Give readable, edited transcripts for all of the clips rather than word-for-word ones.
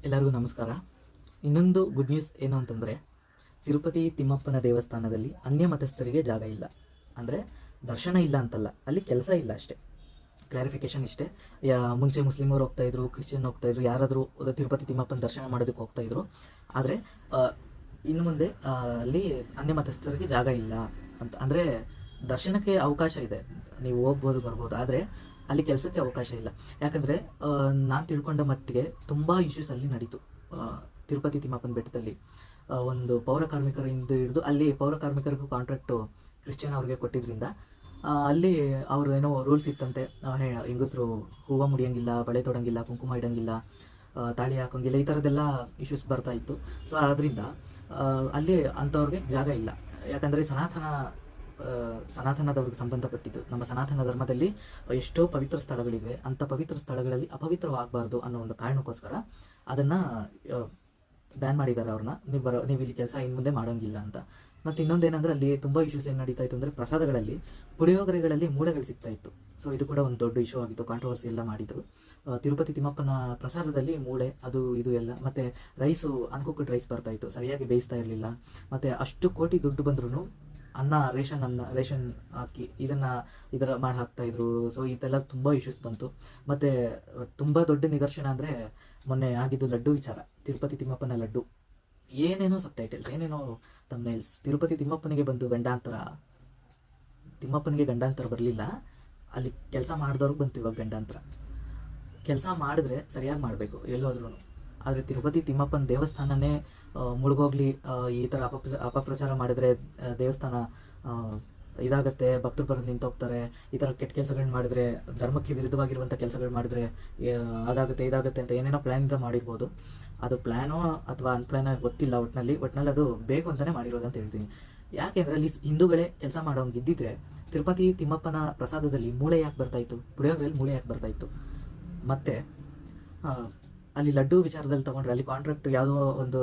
ಎಲ್ಲರಿಗೂ ನಮಸ್ಕಾರ. ಇನ್ನೊಂದು ಗುಡ್ ನ್ಯೂಸ್ ಏನು ಅಂತಂದರೆ, ತಿರುಪತಿ ತಿಮ್ಮಪ್ಪನ ದೇವಸ್ಥಾನದಲ್ಲಿ ಅನ್ಯ ಮತಸ್ಥರಿಗೆ ಜಾಗ ಇಲ್ಲ. ಅಂದರೆ ದರ್ಶನ ಇಲ್ಲ ಅಂತಲ್ಲ, ಅಲ್ಲಿ ಕೆಲಸ ಇಲ್ಲ ಅಷ್ಟೇ. ಕ್ಲಾರಿಫಿಕೇಶನ್ ಇಷ್ಟೇ. ಮುಂಚೆ ಮುಸ್ಲಿಮರು ಹೋಗ್ತಾಯಿದ್ರು, ಕ್ರಿಶ್ಚಿಯನ್ ಹೋಗ್ತಾಯಿದ್ರು, ಯಾರಾದರೂ ತಿರುಪತಿ ತಿಮ್ಮಪ್ಪನ ದರ್ಶನ ಮಾಡೋದಕ್ಕೆ ಹೋಗ್ತಾಯಿದ್ರು. ಆದರೆ ಇನ್ನು ಮುಂದೆ ಅಲ್ಲಿ ಅನ್ಯ ಮತಸ್ಥರಿಗೆ ಜಾಗ ಇಲ್ಲ ಅಂತ. ಅಂದರೆ ದರ್ಶನಕ್ಕೆ ಅವಕಾಶ ಇದೆ, ನೀವು ಹೋಗ್ಬೋದು ಬರ್ಬೋದು, ಆದರೆ ಅಲ್ಲಿ ಕೆಲಸಕ್ಕೆ ಅವಕಾಶ ಇಲ್ಲ. ಯಾಕಂದರೆ ನಾನು ತಿಳ್ಕೊಂಡ ಮಟ್ಟಿಗೆ ತುಂಬ ಇಶ್ಯೂಸ್ ಅಲ್ಲಿ ನಡೀತು. ತಿರುಪತಿ ತಿಮ್ಮಪ್ಪನ ಬೆಟ್ಟದಲ್ಲಿ ಒಂದು ಪೌರ ಕಾರ್ಮಿಕರಿಂದ ಹಿಡಿದು ಅಲ್ಲಿ ಪೌರ ಕಾರ್ಮಿಕರಿಗೂ ಕಾಂಟ್ರಾಕ್ಟು ಕ್ರಿಶ್ಚಿಯನ್ ಅವ್ರಿಗೆ ಕೊಟ್ಟಿದ್ದರಿಂದ ಅಲ್ಲಿ ಅವರು ಏನೋ ರೂಲ್ಸ್ ಇತ್ತಂತೆ. ಹೆಂಗಸರು ಹೂವು ಮುಡಿಯೋಂಗಿಲ್ಲ, ಬಳೆ ತೊಡೋಂಗಿಲ್ಲ, ಕುಂಕುಮ ಇಡೋಂಗಿಲ್ಲ, ತಾಳಿ ಹಾಕೋಂಗಿಲ್ಲ, ಈ ಥರದ್ದೆಲ್ಲ ಇಶ್ಯೂಸ್ ಬರ್ತಾ ಇತ್ತು. ಸೊ ಆದ್ದರಿಂದ ಅಲ್ಲಿ ಅಂಥವ್ರಿಗೆ ಜಾಗ ಇಲ್ಲ. ಯಾಕಂದರೆ ಸನಾತನದವ್ರಿಗೆ ಸಂಬಂಧಪಟ್ಟಿದ್ದು. ನಮ್ಮ ಸನಾತನ ಧರ್ಮದಲ್ಲಿ ಎಷ್ಟೋ ಪವಿತ್ರ ಸ್ಥಳಗಳಿವೆ. ಅಂಥ ಪವಿತ್ರ ಸ್ಥಳಗಳಲ್ಲಿ ಅಪವಿತ್ರವಾಗಬಾರ್ದು ಅನ್ನೋ ಒಂದು ಕಾರಣಕ್ಕೋಸ್ಕರ ಅದನ್ನು ಬ್ಯಾನ್ ಮಾಡಿದ್ದಾರೆ. ಅವ್ರನ್ನ ನೀವು ಇಲ್ಲಿ ಕೆಲಸ ಇನ್ನು ಮುಂದೆ ಮಾಡೋಂಗಿಲ್ಲ ಅಂತ. ಮತ್ತು ಇನ್ನೊಂದೇನೆಂದರೆ ಅಲ್ಲಿ ತುಂಬ ಇಶ್ಯೂಸ್ ಏನು ನಡೀತಾ ಇತ್ತು ಅಂದರೆ, ಪ್ರಸಾದಗಳಲ್ಲಿ ಪುಳಿಯೋಗರೆಗಳಲ್ಲಿ ಮೂಳೆಗಳು ಸಿಗ್ತಾ ಇತ್ತು. ಸೊ ಇದು ಕೂಡ ಒಂದು ದೊಡ್ಡ ಇಶ್ಯೂ ಆಗಿತ್ತು, ಕಾಂಟ್ರವರ್ಸಿ ಎಲ್ಲ ಮಾಡಿದರು. ತಿರುಪತಿ ತಿಮ್ಮಪ್ಪನ ಪ್ರಸಾದದಲ್ಲಿ ಮೂಳೆ ಅದು ಇದು ಎಲ್ಲ, ಮತ್ತು ರೈಸು ಅನ್ಕುಕ್ಡ್ ರೈಸ್ ಬರ್ತಾಯಿತ್ತು, ಸರಿಯಾಗಿ ಬೇಯಿಸ್ತಾ ಇರಲಿಲ್ಲ. ಮತ್ತು ಅಷ್ಟು ಕೋಟಿ ದುಡ್ಡು ಬಂದ್ರೂ ರೇಷನ್ ಹಾಕಿ ಇದರ ಮಾಡಿ ಹಾಕ್ತಾಯಿದ್ರು. ಸೊ ಇದೆಲ್ಲ ತುಂಬ ಇಶ್ಯೂಸ್ ಬಂತು. ಮತ್ತು ತುಂಬ ದೊಡ್ಡ ನಿದರ್ಶನ ಅಂದರೆ ಮೊನ್ನೆ ಆಗಿದ್ದು ಲಡ್ಡು ವಿಚಾರ. ತಿರುಪತಿ ತಿಮ್ಮಪ್ಪನ ಲಡ್ಡು ಏನೇನೋ ಸಬ್ಟೈಟಲ್ಸ್, ಏನೇನೋ ಥಂಬ್ನೈಲ್ಸ್. ತಿರುಪತಿ ತಿಮ್ಮಪ್ಪನಿಗೆ ಬಂದು ಗಂಡಾಂತರ, ತಿಮ್ಮಪ್ಪನಿಗೆ ಗಂಡಾಂತರ ಬರಲಿಲ್ಲ, ಅಲ್ಲಿ ಕೆಲಸ ಮಾಡಿದವ್ರಿಗೆ ಬಂತು ಇವಾಗ ಗಂಡಾಂತರ. ಕೆಲಸ ಮಾಡಿದ್ರೆ ಸರಿಯಾಗಿ ಮಾಡಬೇಕು ಎಲ್ಲೋದ್ರೂ. ಆದರೆ ತಿರುಪತಿ ತಿಮ್ಮಪ್ಪನ ದೇವಸ್ಥಾನನೇ ಮುಳುಗೋಗ್ಲಿ, ಈ ಥರ ಅಪಪ್ರಚಾರ ಮಾಡಿದರೆ ದೇವಸ್ಥಾನ ಇದಾಗುತ್ತೆ, ಭಕ್ತರು ಬರೋದು ನಿಂತೋಗ್ತಾರೆ, ಈ ಥರ ಕೆಟ್ಟ ಕೆಲಸಗಳನ್ನ ಮಾಡಿದರೆ, ಧರ್ಮಕ್ಕೆ ವಿರುದ್ಧವಾಗಿರುವಂಥ ಕೆಲಸಗಳು ಮಾಡಿದರೆ ಅದಾಗುತ್ತೆ ಇದಾಗುತ್ತೆ ಅಂತ ಏನೇನೋ ಪ್ಲ್ಯಾನಿಂದ ಮಾಡಿರ್ಬೋದು. ಅದು ಪ್ಲ್ಯಾನೋ ಅಥವಾ ಅನ್ಪ್ಲ್ಯಾನೋ ಗೊತ್ತಿಲ್ಲ. ಒಟ್ಟಿನಲ್ಲಿ ಅದು ಬೇಕು ಅಂತಲೇ ಮಾಡಿರೋದು ಅಂತ ಹೇಳ್ತೀನಿ. ಯಾಕೆಂದರೆ ಅಲ್ಲಿ ಹಿಂದೂಗಳೇ ಕೆಲಸ ಮಾಡೋಂಗೆ ಇದ್ದಿದ್ರೆ ತಿರುಪತಿ ತಿಮ್ಮಪ್ಪನ ಪ್ರಸಾದದಲ್ಲಿ ಮೂಳೆ ಯಾಕೆ ಬರ್ತಾಯಿತ್ತು, ಪುಳಿಯೋಗರೆಯಲ್ಲಿ ಮೂಳೆ ಯಾಕೆ ಬರ್ತಾಯಿತ್ತು? ಮತ್ತು ಅಲ್ಲಿ ಲಡ್ಡು ವಿಚಾರದಲ್ಲಿ ತೊಗೊಂಡ್ರೆ ಅಲ್ಲಿ ಕಾಂಟ್ರಾಕ್ಟ್ ಯಾವುದೋ ಒಂದು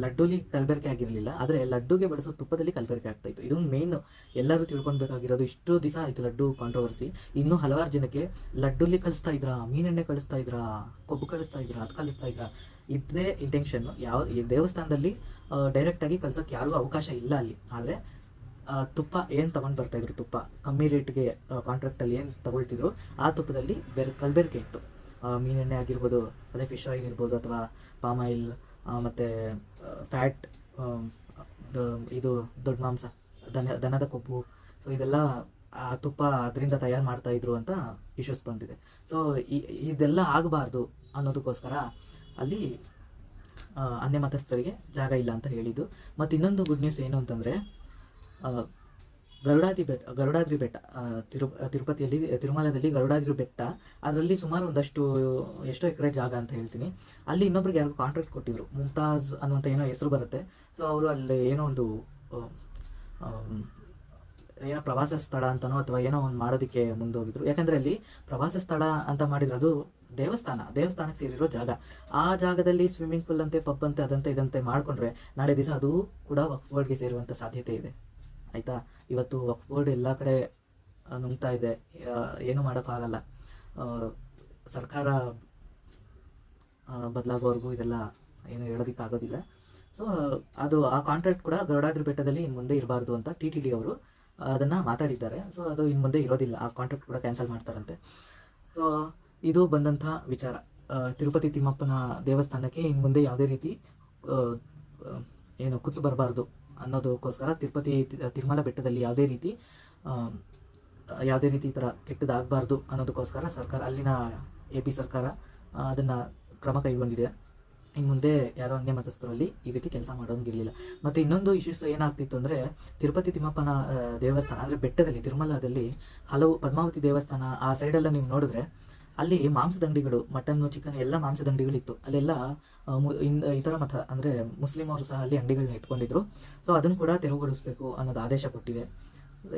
ಲಡ್ಡೂಲಿ ಕಲಬೆರಕೆ ಆಗಿರಲಿಲ್ಲ, ಆದರೆ ಲಡ್ಡುಗೆ ಬಳಸೋ ತುಪ್ಪದಲ್ಲಿ ಕಲಬೆರಕೆ ಆಗ್ತಾಯಿತ್ತು. ಇದೊಂದು ಮೇನ್ ಎಲ್ಲರೂ ತಿಳ್ಕೊಳ್ಬೇಕಾಗಿರೋದು. ಇಷ್ಟು ದಿವಸ ಆಯಿತು ಲಡ್ಡು ಕಾಂಟ್ರವರ್ಸಿ, ಇನ್ನೂ ಹಲವಾರು ಜನಕ್ಕೆ ಲಡ್ಡುಲಿ ಕಳಿಸ್ತಾ ಇದ್ರಾ, ಮೀನೆಣ್ಣೆ ಕಳಿಸ್ತಾ ಇದ್ರಾ, ಕೊಬ್ಬು ಕಳಿಸ್ತಾ ಇದ್ರಾ, ಅದು ಕಳಿಸ್ತಾ ಇದ್ರಾ, ಇದೇ ಇಂಟೆನ್ಷನ್ನು. ಈ ದೇವಸ್ಥಾನದಲ್ಲಿ ಡೈರೆಕ್ಟಾಗಿ ಕಳ್ಸೋಕ್ಕೆ ಯಾರಿಗೂ ಅವಕಾಶ ಇಲ್ಲ ಅಲ್ಲಿ. ಆದರೆ ತುಪ್ಪ ಏನು ತೊಗೊಂಡು ಬರ್ತಾಯಿದ್ರು, ತುಪ್ಪ ಕಮ್ಮಿ ರೇಟ್ಗೆ ಕಾಂಟ್ರಾಕ್ಟಲ್ಲಿ ಏನು ತೊಗೊಳ್ತಿದ್ರು, ಆ ತುಪ್ಪದಲ್ಲಿ ಕಲಬೆರಕೆ ಇತ್ತು. ಮೀನೆಣ್ಣೆ ಆಗಿರ್ಬೋದು, ಅದೇ ಫಿಶ್ ಆಯಿಲ್ ಇರ್ಬೋದು, ಅಥವಾ ಪಾಮ್ ಆಯಿಲ್, ಮತ್ತು ಫ್ಯಾಟ್, ಇದು ದೊಡ್ಡ ಮಾಂಸ, ದನದ ಕೊಬ್ಬು, ಸೊ ಇದೆಲ್ಲ ಆ ತುಪ್ಪ ಅದರಿಂದ ತಯಾರು ಮಾಡ್ತಾಯಿದ್ರು ಅಂತ ಇಶ್ಯೂಸ್ ಬಂದಿದೆ. ಸೊ ಇದೆಲ್ಲ ಆಗಬಾರ್ದು ಅನ್ನೋದಕ್ಕೋಸ್ಕರ ಅಲ್ಲಿ ಅನ್ಯ ಮತಸ್ಥರಿಗೆ ಜಾಗ ಇಲ್ಲ ಅಂತ ಹೇಳಿದ್ದು. ಮತ್ತು ಇನ್ನೊಂದು ಗುಡ್ ನ್ಯೂಸ್ ಏನು ಅಂತಂದರೆ, ಗರುಡಾದ್ರಿ ಬೆಟ್ಟ, ತಿರುಪತಿಯಲ್ಲಿ ತಿರುಮಲದಲ್ಲಿ ಗರುಡಾದ್ರಿ ಬೆಟ್ಟ, ಅದರಲ್ಲಿ ಸುಮಾರು ಎಷ್ಟೋ ಎಕರೆ ಜಾಗ ಅಂತ ಹೇಳ್ತೀನಿ. ಅಲ್ಲಿ ಇನ್ನೊಬ್ರಿಗೆ ಯಾರಿಗೂ ಕಾಂಟ್ರಾಕ್ಟ್ ಕೊಟ್ಟಿದ್ರು, ಮುಮ್ತಾಜ್ ಅನ್ನುವಂಥ ಏನೋ ಹೆಸರು ಬರುತ್ತೆ. ಸೊ ಅವರು ಅಲ್ಲಿ ಏನೋ ಒಂದು ಏನೋ ಪ್ರವಾಸ ಸ್ಥಳ ಅಂತನೋ ಅಥವಾ ಏನೋ ಒಂದು ಮಾಡೋದಕ್ಕೆ ಮುಂದೋಗಿದ್ರು. ಯಾಕಂದರೆ ಅಲ್ಲಿ ಪ್ರವಾಸ ಸ್ಥಳ ಅಂತ ಮಾಡಿದ್ರೆ ಅದು ದೇವಸ್ಥಾನಕ್ಕೆ ಸೇರಿರೋ ಜಾಗ. ಆ ಜಾಗದಲ್ಲಿ ಸ್ವಿಮ್ಮಿಂಗ್ ಪೂಲ್ ಅಂತೆ, ಪಬ್ ಅಂತೆ, ಅದಂತೆ ಇದಂತೆ ಮಾಡಿಕೊಂಡ್ರೆ ನಾಳೆ ದಿವಸ ಅದು ಕೂಡ ವಕ್ಫ್ ಬೋರ್ಡ್ಗೆ ಸೇರುವಂಥ ಸಾಧ್ಯತೆ ಇದೆ. ಆಯಿತಾ? ಇವತ್ತು ವಕ್ಫ್ ಬೋರ್ಡ್ ಎಲ್ಲ ಕಡೆ ನುಂಗ್ತಾ ಇದೆ, ಏನೂ ಮಾಡೋಕ್ಕಾಗಲ್ಲ. ಸರ್ಕಾರ ಬದಲಾಗೋವರೆಗೂ ಇದೆಲ್ಲ ಏನು ಹೇಳೋದಕ್ಕಾಗೋದಿಲ್ಲ. ಸೊ ಅದು ಆ ಕಾಂಟ್ರಾಕ್ಟ್ ಕೂಡ ಗರುಡಾದ್ರಿ ಬೆಟ್ಟದಲ್ಲಿ ಇನ್ನು ಮುಂದೆ ಇರಬಾರ್ದು ಅಂತ TTD ಅವರು ಅದನ್ನು ಮಾತಾಡಿದ್ದಾರೆ. ಸೊ ಅದು ಇನ್ನು ಮುಂದೆ ಇರೋದಿಲ್ಲ, ಆ ಕಾಂಟ್ರಾಕ್ಟ್ ಕೂಡ ಕ್ಯಾನ್ಸಲ್ ಮಾಡ್ತಾರಂತೆ. ಸೊ ಇದು ಬಂದಂಥ ವಿಚಾರ. ತಿರುಪತಿ ತಿಮ್ಮಪ್ಪನ ದೇವಸ್ಥಾನಕ್ಕೆ ಇನ್ನು ಮುಂದೆ ಯಾವುದೇ ರೀತಿ ಏನು ಕುತ್ತು ಬರಬಾರ್ದು ಅನ್ನೋದಕ್ಕೋಸ್ಕರ ತಿರುಮಲ ಬೆಟ್ಟದಲ್ಲಿ ಯಾವುದೇ ರೀತಿ ಈ ಥರ ಕೆಟ್ಟದಾಗಬಾರ್ದು ಅನ್ನೋದಕ್ಕೋಸ್ಕರ ಸರ್ಕಾರ, ಅಲ್ಲಿನ AP ಸರ್ಕಾರ ಅದನ್ನು ಕ್ರಮ ಕೈಗೊಂಡಿದೆ. ಇನ್ನು ಮುಂದೆ ಯಾರೋ ಅನ್ಯ ಮತಸ್ಥರಲ್ಲಿ ಈ ರೀತಿ ಕೆಲಸ ಮಾಡೋಂಗಿರಲಿಲ್ಲ. ಮತ್ತು ಇನ್ನೊಂದು ಇಶ್ಯೂಸ್ ಏನಾಗ್ತಿತ್ತು ಅಂದರೆ, ತಿರುಪತಿ ತಿಮ್ಮಪ್ಪನ ದೇವಸ್ಥಾನ ಅಂದರೆ ಬೆಟ್ಟದಲ್ಲಿ, ತಿರುಮಲದಲ್ಲಿ ಹಲವು ಪದ್ಮಾವತಿ ದೇವಸ್ಥಾನ ಆ ಸೈಡೆಲ್ಲ ನೀವು ನೋಡಿದ್ರೆ ಅಲ್ಲಿ ಮಾಂಸದ ಅಂಗಡಿಗಳು, ಮಟನ್ನು, ಚಿಕನ್ ಎಲ್ಲ ಮಾಂಸದ ಅಂಗಡಿಗಳಿತ್ತು. ಅಲ್ಲೆಲ್ಲ ಇತರ ಮತ ಅಂದರೆ ಮುಸ್ಲಿಂ ಅವರು ಸಹ ಅಲ್ಲಿ ಅಂಗಡಿಗಳನ್ನ ಇಟ್ಕೊಂಡಿದ್ರು. ಸೊ ಅದನ್ನು ಕೂಡ ತೆರವುಗೊಳಿಸಬೇಕು ಅನ್ನೋದು ಆದೇಶ ಕೊಟ್ಟಿದೆ.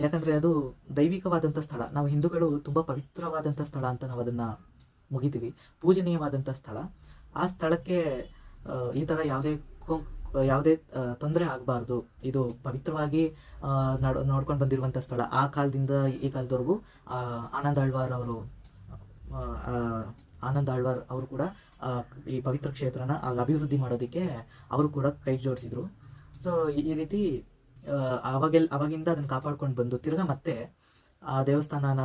ಯಾಕಂದರೆ ಅದು ದೈವಿಕವಾದಂಥ ಸ್ಥಳ. ನಾವು ಹಿಂದೂಗಳು ತುಂಬ ಪವಿತ್ರವಾದಂಥ ಸ್ಥಳ ಅಂತ ನಾವು ಅದನ್ನು ಮುಗಿತೀವಿ, ಪೂಜನೀಯವಾದಂಥ ಸ್ಥಳ. ಆ ಸ್ಥಳಕ್ಕೆ ಈ ಥರ ಯಾವುದೇ ತೊಂದರೆ ಆಗಬಾರ್ದು. ಇದು ಪವಿತ್ರವಾಗಿ ನೋಡ್ಕೊಂಡು ಬಂದಿರುವಂಥ ಸ್ಥಳ. ಆ ಕಾಲದಿಂದ ಈ ಕಾಲದವರೆಗೂ ಆನಂದ್ ಆಳ್ವಾರ್ ಅವರು ಆನಂದ್ ಆಳ್ವಾರ್ ಅವರು ಕೂಡ ಈ ಪವಿತ್ರ ಕ್ಷೇತ್ರನ ಅಭಿವೃದ್ಧಿ ಮಾಡೋದಕ್ಕೆ ಅವರು ಕೂಡ ಕೈ ಜೋಡಿಸಿದ್ರು. ಸೊ ಈ ರೀತಿ ಅವಾಗಿಂದ ಅದನ್ನು ಕಾಪಾಡ್ಕೊಂಡು ಬಂದು ತಿರ್ಗಾ ಮತ್ತೆ ಆ ದೇವಸ್ಥಾನನ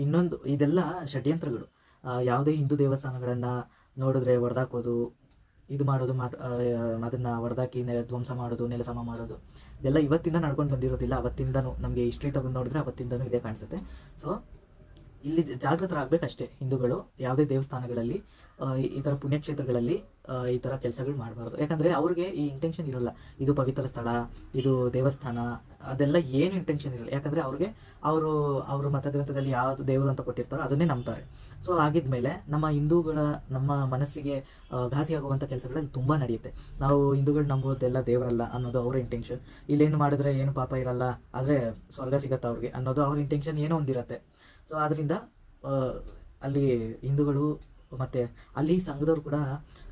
ಇನ್ನೊಂದು ಇದೆಲ್ಲ ಷಡ್ಯಂತ್ರಗಳು. ಯಾವುದೇ ಹಿಂದೂ ದೇವಸ್ಥಾನಗಳನ್ನು ನೋಡಿದ್ರೆ ಒಡೆದಾಕೋದು, ಇದು ಮಾಡೋದು, ಅದನ್ನು ಒಡೆದಾಕಿ ಧ್ವಂಸ ಮಾಡೋದು, ನೆಲಸಮ ಮಾಡೋದು, ಇದೆಲ್ಲ ಇವತ್ತಿಂದ ನಡ್ಕೊಂಡು ಬಂದಿರೋದಿಲ್ಲ. ಅವತ್ತಿಂದನೂ ನಮಗೆ ಹಿಸ್ಟ್ರಿ ತಗೊಂಡು ನೋಡಿದ್ರೆ ಅವತ್ತಿಂದನೂ ಇದೇ ಕಾಣಿಸುತ್ತೆ. ಸೊ ಇಲ್ಲಿ ಜಾಗೃತರಾಗಬೇಕಷ್ಟೇ ಹಿಂದೂಗಳು. ಯಾವುದೇ ದೇವಸ್ಥಾನಗಳಲ್ಲಿ ಈ ಥರ ಪುಣ್ಯಕ್ಷೇತ್ರಗಳಲ್ಲಿ ಈ ಥರ ಕೆಲಸಗಳು ಮಾಡಬಾರ್ದು. ಯಾಕಂದರೆ ಅವ್ರಿಗೆ ಈ ಇಂಟೆನ್ಷನ್ ಇರೋಲ್ಲ, ಇದು ಪವಿತ್ರ ಸ್ಥಳ, ಇದು ದೇವಸ್ಥಾನ, ಅದೆಲ್ಲ ಏನು ಇಂಟೆನ್ಷನ್ ಇರಲ್ಲ. ಯಾಕಂದರೆ ಅವರು ಮತಗ್ರಂಥದಲ್ಲಿ ಯಾವುದು ದೇವರು ಅಂತ ಕೊಟ್ಟಿರ್ತಾರೋ ಅದನ್ನೇ ನಂಬ್ತಾರೆ. ಸೊ ಆಗಿದ್ಮೇಲೆ ನಮ್ಮ ಮನಸ್ಸಿಗೆ ಘಾಸಿ ಆಗುವಂಥ ಕೆಲಸಗಳಲ್ಲಿ ತುಂಬ ನಡೆಯುತ್ತೆ. ನಾವು ಹಿಂದೂಗಳು ನಂಬೋದೆಲ್ಲ ದೇವರಲ್ಲ ಅನ್ನೋದು ಅವರ ಇಂಟೆನ್ಷನ್. ಇಲ್ಲೇನು ಮಾಡಿದ್ರೆ ಏನು ಪಾಪ ಇರಲ್ಲ, ಆದರೆ ಸ್ವರ್ಗ ಸಿಗತ್ತೆ ಅವ್ರಿಗೆ ಅನ್ನೋದು ಅವ್ರ ಇಂಟೆನ್ಷನ್ ಏನೋ ಒಂದಿರತ್ತೆ. ಸೊ ಆದ್ದರಿಂದ ಅಲ್ಲಿ ಹಿಂದೂಗಳು ಮತ್ತು ಅಲ್ಲಿ ಸಂಘದವ್ರು ಕೂಡ,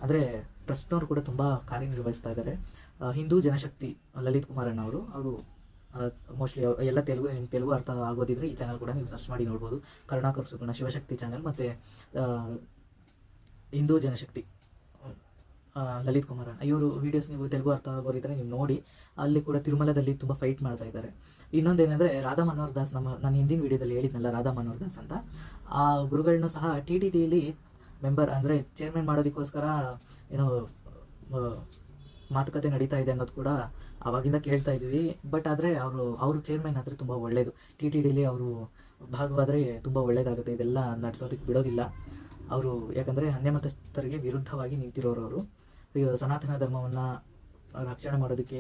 ಅಂದರೆ ಟ್ರಸ್ಟ್ನವರು ಕೂಡ ತುಂಬ ಕಾರ್ಯನಿರ್ವಹಿಸ್ತಾ ಇದ್ದಾರೆ. ಹಿಂದೂ ಜನಶಕ್ತಿ ಲಲಿತ್ ಕುಮಾರಣ್ಣ ಅವರು ಮೋಸ್ಟ್ಲಿ ಎಲ್ಲ ತೆಲುಗು ಅರ್ಥ ಆಗೋದಿದ್ರೆ ಈ ಚಾನಲ್ ಕೂಡ ನೀವು ಸರ್ಚ್ ಮಾಡಿ ನೋಡ್ಬೋದು. ಕರುಣಾಕರ್ ಸುಗುಣ ಶಿವಶಕ್ತಿ ಚಾನಲ್ ಮತ್ತು ಹಿಂದೂ ಜನಶಕ್ತಿ ಲಲಿತ್ ಕುಮಾರಣ್ಣ ಇವರು ವೀಡಿಯೋಸ್ ನೀವು ತೆಲುಗು ಅರ್ಥ ಆಗೋರಿದ್ರೆ ನೀವು ನೋಡಿ. ಅಲ್ಲಿ ಕೂಡ ತಿರುಮಲದಲ್ಲಿ ತುಂಬ ಫೈಟ್ ಮಾಡ್ತಾ ಇದ್ದಾರೆ. ಇನ್ನೊಂದೇನೆಂದರೆ ರಾಧಾ ಮನೋಹರ್ ದಾಸ್, ನಾನು ಹಿಂದಿನ ವೀಡಿಯೋದಲ್ಲಿ ಹೇಳಿದ್ನಲ್ಲ ರಾಧಾ ಮನೋಹರ್ ದಾಸ್ ಅಂತ, ಆ ಗುರುಗಳನ್ನೂ ಸಹ TTDಯಲ್ಲಿ ಮೆಂಬರ್ ಅಂದರೆ ಚೇರ್ಮನ್ ಮಾಡೋದಕ್ಕೋಸ್ಕರ ಏನೋ ಮಾತುಕತೆ ನಡೀತಾ ಇದೆ ಅನ್ನೋದು ಕೂಡ ಆವಾಗಿಂದ ಕೇಳ್ತಾ ಇದ್ದೀವಿ. ಬಟ್ ಆದರೆ ಅವರು ಚೇರ್ಮನ್ ಆದರೆ ತುಂಬ ಒಳ್ಳೆಯದು. TTDಯಲ್ಲಿ ಅವರು ಭಾಗವಾದರೆ ತುಂಬ ಒಳ್ಳೆಯದಾಗುತ್ತೆ. ಇದೆಲ್ಲ ನಡೆಸೋದಕ್ಕೆ ಬಿಡೋದಿಲ್ಲ ಅವರು. ಯಾಕಂದರೆ ಅನ್ಯಮತಸ್ಥರಿಗೆ ವಿರುದ್ಧವಾಗಿ ನಿಂತಿರೋರು ಅವರು. ಸನಾತನ ಧರ್ಮವನ್ನು ರಕ್ಷಣೆ ಮಾಡೋದಕ್ಕೆ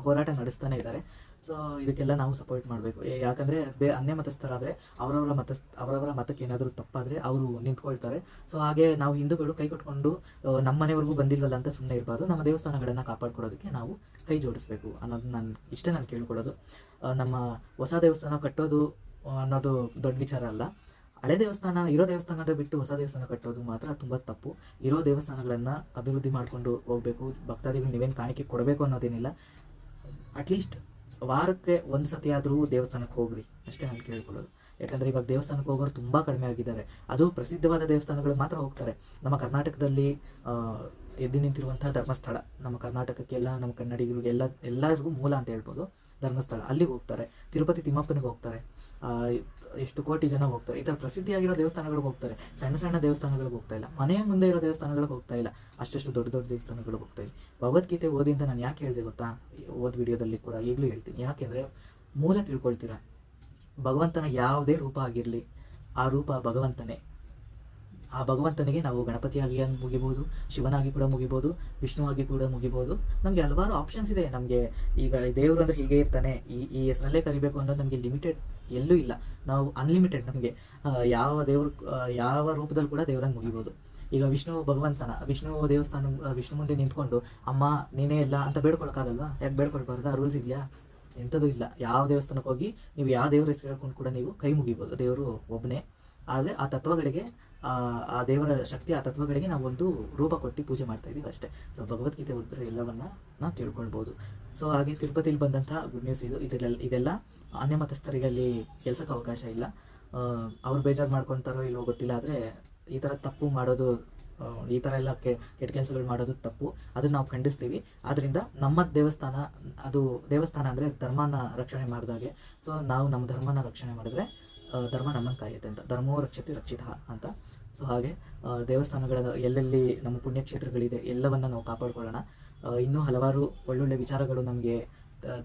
ಹೋರಾಟ ನಡೆಸ್ತಾನೆ ಇದ್ದಾರೆ. ಸೊ ಇದಕ್ಕೆಲ್ಲ ನಾವು ಸಪೋರ್ಟ್ ಮಾಡಬೇಕು. ಯಾಕಂದರೆ ಅನ್ಯಮತಸ್ಥರಾದರೆ ಅವರವರ ಮತಕ್ಕೆ ಏನಾದರೂ ತಪ್ಪಾದರೆ ಅವರು ನಿಂತ್ಕೊಳ್ತಾರೆ. ಸೊ ಹಾಗೆ ನಾವು ಹಿಂದೂಗಳು ಕೈ ಕೊಟ್ಕೊಂಡು ನಮ್ಮ ಮನೆವರೆಗೂ ಬಂದಿಲ್ಲವಲ್ಲ ಅಂತ ಸುಮ್ಮನೆ ಇರಬಾರ್ದು. ನಮ್ಮ ದೇವಸ್ಥಾನಗಳನ್ನು ಕಾಪಾಡ್ಕೊಳ್ಳೋದಕ್ಕೆ ನಾವು ಕೈ ಜೋಡಿಸ್ಬೇಕು ಅನ್ನೋದು ನಾನು ಕೇಳ್ಕೊಳ್ಳೋದು. ನಮ್ಮ ಹೊಸ ದೇವಸ್ಥಾನ ಕಟ್ಟೋದು ಅನ್ನೋದು ದೊಡ್ಡ ವಿಚಾರ ಅಲ್ಲ. ಹಳೆ ದೇವಸ್ಥಾನ ಇರೋ ದೇವಸ್ಥಾನ ಬಿಟ್ಟು ಹೊಸ ದೇವಸ್ಥಾನ ಕಟ್ಟೋದು ಮಾತ್ರ ತುಂಬ ತಪ್ಪು. ಇರೋ ದೇವಸ್ಥಾನಗಳನ್ನು ಅಭಿವೃದ್ಧಿ ಮಾಡಿಕೊಂಡು ಹೋಗಬೇಕು. ಭಕ್ತಾದಿಗಳು ನೀವೇನು ಕಾಣಿಕೆ ಕೊಡಬೇಕು ಅನ್ನೋದೇನಿಲ್ಲ. ಅಟ್ಲೀಸ್ಟ್ ವಾರಕ್ಕೆ ಒಂದು ಸತಿ ಆದರೂ ದೇವಸ್ಥಾನಕ್ಕೆ ಹೋಗ್ರಿ ಅಷ್ಟೇ ನಾನು ಕೇಳ್ಕೊಳ್ಳೋದು. ಯಾಕಂದರೆ ಇವಾಗ ದೇವಸ್ಥಾನಕ್ಕೆ ಹೋಗೋರು ತುಂಬ ಕಡಿಮೆ ಆಗಿದ್ದಾರೆ. ಅದು ಪ್ರಸಿದ್ಧವಾದ ದೇವಸ್ಥಾನಗಳು ಮಾತ್ರ ಹೋಗ್ತಾರೆ. ನಮ್ಮ ಕರ್ನಾಟಕದಲ್ಲಿ ಎದ್ದು ನಿಂತಿರುವಂಥ ಧರ್ಮಸ್ಥಳ, ನಮ್ಮ ಕರ್ನಾಟಕಕ್ಕೆಲ್ಲ, ನಮ್ಮ ಕನ್ನಡಿಗರಿಗೆ ಎಲ್ಲರಿಗೂ ಮೂಲ ಅಂತ ಹೇಳ್ಬೋದು ಧರ್ಮಸ್ಥಳ. ಅಲ್ಲಿಗೆ ಹೋಗ್ತಾರೆ. ತಿರುಪತಿ ತಿಮ್ಮಪ್ಪನಿಗೆ ಹೋಗ್ತಾರೆ. ಎಷ್ಟು ಕೋಟಿ ಜನ ಹೋಗ್ತಾರೆ. ಈ ಥರ ಪ್ರಸಿದ್ಧಿಯಾಗಿರೋ ದೇವಸ್ಥಾನಗಳಿಗೆ ಹೋಗ್ತಾರೆ. ಸಣ್ಣ ದೇವಸ್ಥಾನಗಳಿಗೆ ಹೋಗ್ತಾ ಇಲ್ಲ. ಮನೆಯ ಮುಂದೆ ಇರೋ ದೇವಸ್ಥಾನಗಳಿಗೆ ಹೋಗ್ತಾ ಇಲ್ಲ. ಅಷ್ಟು ದೊಡ್ಡ ದೇವಸ್ಥಾನಗಳಿಗೆ ಹೋಗ್ತಾ ಇದೆ. ಭಗವದ್ಗೀತೆ ಓದಿ ಅಂತ ನಾನು ಯಾಕೆ ಹೇಳಿದೆ ಗೊತ್ತಾ? ವಿಡಿಯೋದಲ್ಲಿ ಕೂಡ ಈಗಲೂ ಹೇಳ್ತೀನಿ. ಯಾಕೆಂದರೆ ಮೂಲ ತಿಳ್ಕೊಳ್ತೀರಾ. ಭಗವಂತನ ಯಾವುದೇ ರೂಪ ಆಗಿರಲಿ, ಆ ರೂಪ ಭಗವಂತನೇ. ಆ ಭಗವಂತನಿಗೆ ನಾವು ಗಣಪತಿಯಾಗಿ ಮುಗಿಬೋದು, ಶಿವನಾಗಿ ಕೂಡ ಮುಗಿಬೋದು, ವಿಷ್ಣುವಾಗಿ ಕೂಡ ಮುಗಿಬೋದು. ನಮಗೆ ಹಲವಾರು ಆಪ್ಷನ್ಸ್ ಇದೆ. ನಮಗೆ ಈಗ ದೇವರು ಅಂದರೆ ಹೀಗೆ ಇರ್ತಾನೆ, ಈ ಹೆಸರಲ್ಲೇ ಕರಿಬೇಕು ಅನ್ನೋದು ನಮಗೆ ಲಿಮಿಟೆಡ್ ಎಲ್ಲೂ ಇಲ್ಲ. ನಾವು ಅನ್ಲಿಮಿಟೆಡ್. ನಮಗೆ ಯಾವ ರೂಪದಲ್ಲಿ ಕೂಡ ದೇವರನ್ನು ಮುಗಿಬೋದು. ಈಗ ವಿಷ್ಣು ವಿಷ್ಣು ಮುಂದೆ ನಿಂತ್ಕೊಂಡು ಅಮ್ಮ ನೀನೇ ಇಲ್ಲ ಅಂತ ಬೇಡ್ಕೊಳಕ್ಕಾಗಲ್ವಾ? ಯಾಕೆ ಬೇಡ್ಕೊಳ್ಬಾರ್ದು? ರೂಲ್ಸ್ ಇದೆಯಾ? ಎಂಥದ್ದು ಇಲ್ಲ. ಯಾವ ದೇವಸ್ಥಾನಕ್ಕೆ ಹೋಗಿ ನೀವು ಯಾವ ದೇವ್ರ ಹೆಸರು ಹೇಳ್ಕೊಂಡು ಕೂಡ ನೀವು ಕೈ ಮುಗಿಬೋದು. ದೇವರು ಒಬ್ಬನೇ. ಆದರೆ ಆ ತತ್ವಗಳಿಗೆ, ಆ ದೇವರ ಶಕ್ತಿ, ಆ ತತ್ವಗಳಿಗೆ ನಾವು ಒಂದು ರೂಪ ಕೊಟ್ಟು ಪೂಜೆ ಮಾಡ್ತಾ ಇದ್ದೀವಿ ಅಷ್ಟೇ. ಸೊ ಭಗವದ್ಗೀತೆ ಓದಿದ್ರೆ ಎಲ್ಲವನ್ನ ನಾವು ತಿಳ್ಕೊಳ್ಬೋದು. ಸೊ ಹಾಗೆ ತಿರುಪತಿಲಿ ಬಂದಂಥ ಗುಡ್ ನ್ಯೂಸ್ ಇದೆಲ್ಲ ಅನ್ಯಮತಸ್ಥರಿಗೆ ಅಲ್ಲಿ ಕೆಲಸಕ್ಕೆ ಅವಕಾಶ ಇಲ್ಲ. ಅವ್ರು ಬೇಜಾರು ಮಾಡ್ಕೊತಾರೋ ಇಲ್ಲೋ ಗೊತ್ತಿಲ್ಲ. ಆದರೆ ಈ ಥರ ತಪ್ಪು ಮಾಡೋದು, ಈ ಥರ ಎಲ್ಲ ಕೆಟ್ಟ ಕೆಲಸಗಳು ಮಾಡೋದು ತಪ್ಪು. ಅದನ್ನು ನಾವು ಖಂಡಿಸ್ತೀವಿ. ಆದ್ದರಿಂದ ನಮ್ಮ ದೇವಸ್ಥಾನ ಅಂದರೆ ಧರ್ಮನ ರಕ್ಷಣೆ ಮಾಡಿದಾಗೆ. ಸೊ ನಾವು ನಮ್ಮ ಧರ್ಮನ ರಕ್ಷಣೆ ಮಾಡಿದ್ರೆ ಧರ್ಮ ನಮ್ಮನ್ನು ಕಾಯುತ್ತೆ ಅಂತ. ಧರ್ಮೋ ರಕ್ಷತೆ ರಕ್ಷಿತ ಅಂತ. ಸೊ ಹಾಗೆ ದೇವಸ್ಥಾನಗಳ ಎಲ್ಲೆಲ್ಲಿ ನಮ್ಮ ಪುಣ್ಯಕ್ಷೇತ್ರಗಳಿದೆ ಎಲ್ಲವನ್ನು ನಾವು ಕಾಪಾಡ್ಕೊಳ್ಳೋಣ. ಇನ್ನೂ ಹಲವಾರು ಒಳ್ಳೊಳ್ಳೆ ವಿಚಾರಗಳು ನಮಗೆ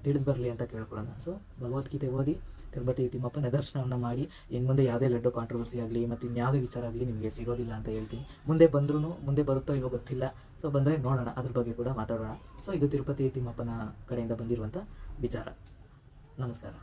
ತಿಳಿದು ಬರಲಿ ಅಂತ ಕೇಳ್ಕೊಳ್ಳೋಣ. ಸೊ ಭಗವದ್ಗೀತೆ ಓದಿ ತಿರುಪತಿ ತಿಮ್ಮಪ್ಪನ ದರ್ಶನವನ್ನು ಮಾಡಿ. ಇನ್ನು ಮುಂದೆ ಯಾವುದೇ ಲಡ್ಡು ಕಾಂಟ್ರವರ್ಸಿ ಆಗಲಿ ಮತ್ತು ಇನ್ಯಾವುದೇ ವಿಚಾರ ಆಗಲಿ ನಿಮಗೆ ಸಿಗೋದಿಲ್ಲ ಅಂತ ಹೇಳ್ತೀನಿ. ಮುಂದೆ ಬರುತ್ತೋ ಇಲ್ಲೋ ಗೊತ್ತಿಲ್ಲ. ಸೊ ಬಂದರೆ ನೋಡೋಣ, ಅದ್ರ ಬಗ್ಗೆ ಕೂಡ ಮಾತಾಡೋಣ. ಸೊ ಇದು ತಿರುಪತಿ ತಿಮ್ಮಪ್ಪನ ಕಡೆಯಿಂದ ಬಂದಿರುವಂಥ ವಿಚಾರ. ನಮಸ್ಕಾರ.